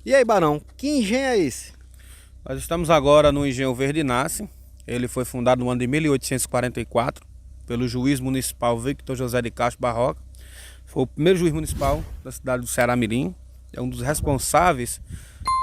E aí, Barão, que engenho é esse? Nós estamos agora no Engenho Verde Nasce. Ele foi fundado no ano de 1844 pelo juiz municipal Victor José de Castro Barroca. Foi o primeiro juiz municipal da cidade do Ceará-Mirim. É um dos responsáveis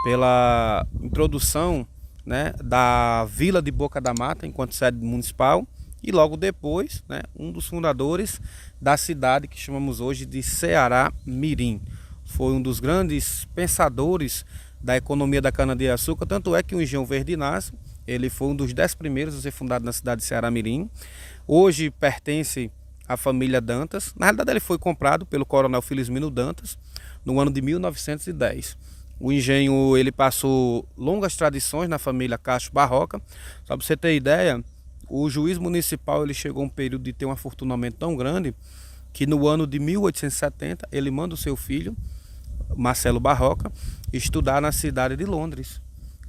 pela introdução, né, da Vila de Boca da Mata enquanto sede municipal. E logo depois, né, um dos fundadores da cidade que chamamos hoje de Ceará-Mirim. Foi um dos grandes pensadores da economia da cana-de-açúcar, tanto é que o Engenho Verde Nasce, ele foi um dos 10 primeiros a ser fundado na cidade de Ceará-Mirim. Hoje pertence à família Dantas. Na realidade ele foi comprado pelo coronel Felizmino Dantas no ano de 1910. O engenho ele passou longas tradições na família Castro Barroca. Só para você ter ideia, o juiz municipal ele chegou a um período de ter um afortunamento tão grande que no ano de 1870 ele manda o seu filho, Marcelo Barroca, estudar na cidade de Londres.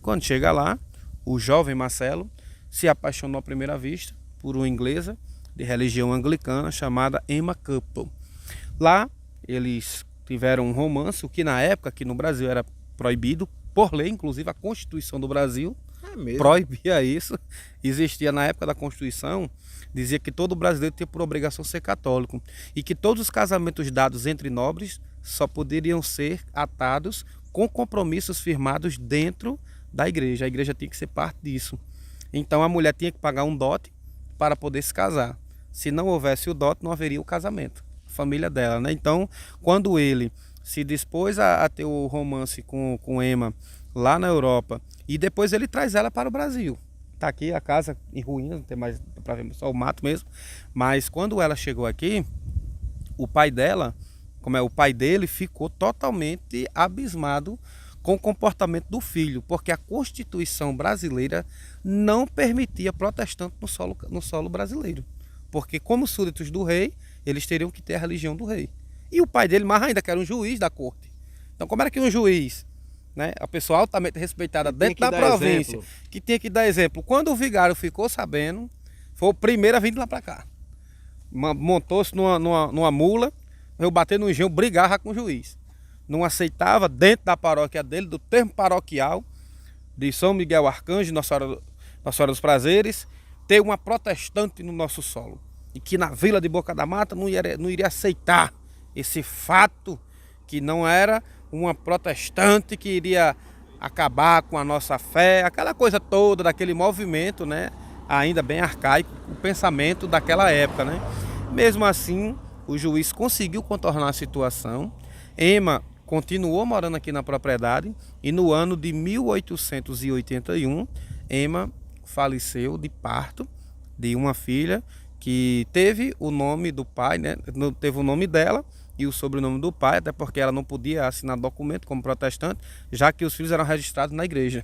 Quando chega lá, o jovem Marcelo se apaixonou à primeira vista por uma inglesa de religião anglicana chamada Emma Couple. Lá eles tiveram um romance, o que na época aqui no Brasil era proibido por lei, inclusive a Constituição do Brasil proibia isso. Existia na época da Constituição, dizia que todo brasileiro tinha por obrigação ser católico e que todos os casamentos dados entre nobres só poderiam ser atados com compromissos firmados dentro da igreja. A igreja tinha que ser parte disso. Então a mulher tinha que pagar um dote para poder se casar. Se não houvesse o dote, não haveria o casamento. A família dela, né? Então, quando ele se dispôs a ter o romance com Emma lá na Europa e depois ele traz ela para o Brasil. Tá aqui a casa em ruínas, não tem mais para ver, só o mato mesmo. Mas quando ela chegou aqui, o pai dela, o pai dele ficou totalmente abismado com o comportamento do filho, porque a Constituição brasileira não permitia protestante no solo brasileiro. Porque como súditos do rei, eles teriam que ter a religião do rei. E o pai dele, mais ainda, que era um juiz da corte. Então como era que um juiz, né, a pessoa altamente respeitada dentro da província, que tinha que dar exemplo, quando o vigário ficou sabendo, foi o primeiro a vir de lá para cá. Montou-se numa mula, eu bater no engenho, brigava com o juiz. Não aceitava, dentro da paróquia dele, do termo paroquial de São Miguel Arcanjo, Nossa Senhora dos Prazeres, ter uma protestante no nosso solo. E que na Vila de Boca da Mata não iria aceitar esse fato, que não era uma protestante que iria acabar com a nossa fé, aquela coisa toda, daquele movimento, né, ainda bem arcaico, o pensamento daquela época, né? Mesmo assim, o juiz conseguiu contornar a situação. Emma continuou morando aqui na propriedade e no ano de 1881, Emma faleceu de parto de uma filha que teve o nome do pai, né? Teve o nome dela e o sobrenome do pai, até porque ela não podia assinar documento como protestante, já que os filhos eram registrados na igreja.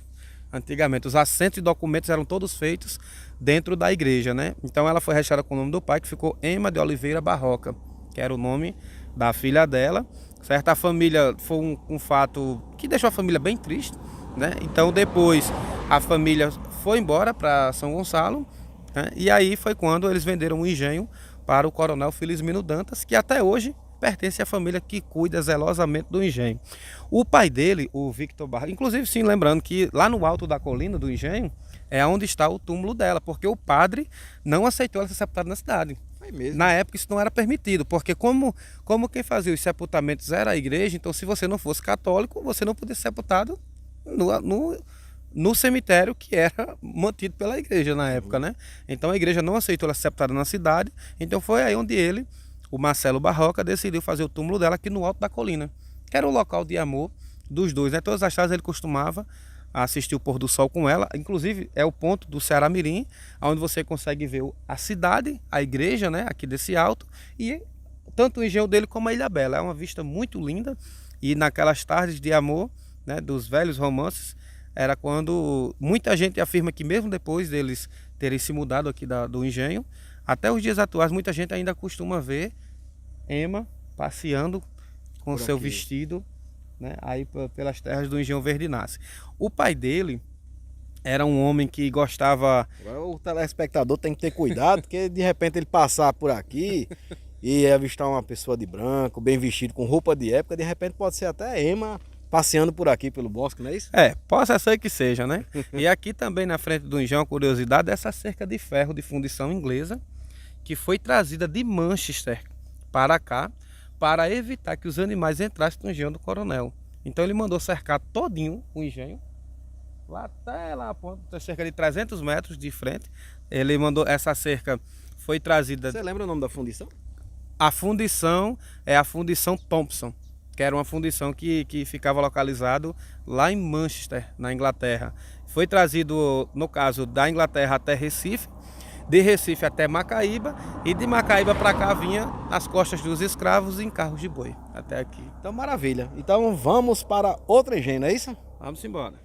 Antigamente, os assentos e documentos eram todos feitos dentro da igreja, né? Então ela foi registrada com o nome do pai, que ficou Emma de Oliveira Barroca, que era o nome da filha dela. Certa família foi um fato que deixou a família bem triste, né? Então depois a família foi embora para São Gonçalo, né? E aí foi quando eles venderam o engenho para o coronel Felizmino Dantas, que até hoje pertence à família que cuida zelosamente do engenho. O pai dele, o Victor Barra, inclusive sim, lembrando que lá no alto da colina do engenho é onde está o túmulo dela, porque o padre não aceitou ela ser sepultada na cidade. Na época isso não era permitido, porque como quem fazia os sepultamentos era a igreja, então se você não fosse católico, você não podia ser sepultado no cemitério que era mantido pela igreja na época, né? Então a igreja não aceitou ela ser sepultada na cidade, então foi aí onde ele, o Marcelo Barroca, decidiu fazer o túmulo dela aqui no alto da colina, que era o local de amor dos dois, né? Todas as tardes ele costumava assistir o pôr do sol com ela, inclusive é o ponto do Ceará-Mirim, onde você consegue ver a cidade, a igreja, né, aqui desse alto, e tanto o engenho dele como a Ilha Bela. É uma vista muito linda, e naquelas tardes de amor, né, dos velhos romances, era quando muita gente afirma que mesmo depois deles terem se mudado aqui do engenho, até os dias atuais, muita gente ainda costuma ver Emma passeando com seu vestido, né, aí pelas terras do Engenho Verde Nasce. O pai dele era um homem que gostava... Agora o telespectador tem que ter cuidado, porque de repente ele passar por aqui e avistar uma pessoa de branco, bem vestido, com roupa de época, de repente pode ser até Emma passeando por aqui, pelo bosque, não é isso? Possa ser que seja, né? E aqui também na frente do engenho, curiosidade, essa cerca de ferro de fundição inglesa, que foi trazida de Manchester para cá, para evitar que os animais entrassem no engenho do Coronel. Então ele mandou cercar todinho o engenho, lá até lá, cerca de 300 metros de frente. Ele mandou, essa cerca foi trazida... Você lembra o nome da fundição? A fundição é a fundição Thompson, que era uma fundição que ficava localizado lá em Manchester, na Inglaterra. Foi trazido, no caso, da Inglaterra até Recife, de Recife até Macaíba, e de Macaíba para cá vinha nas costas dos escravos em carros de boi, até aqui. Então maravilha. Então vamos para outro engenho, não é isso? Vamos embora.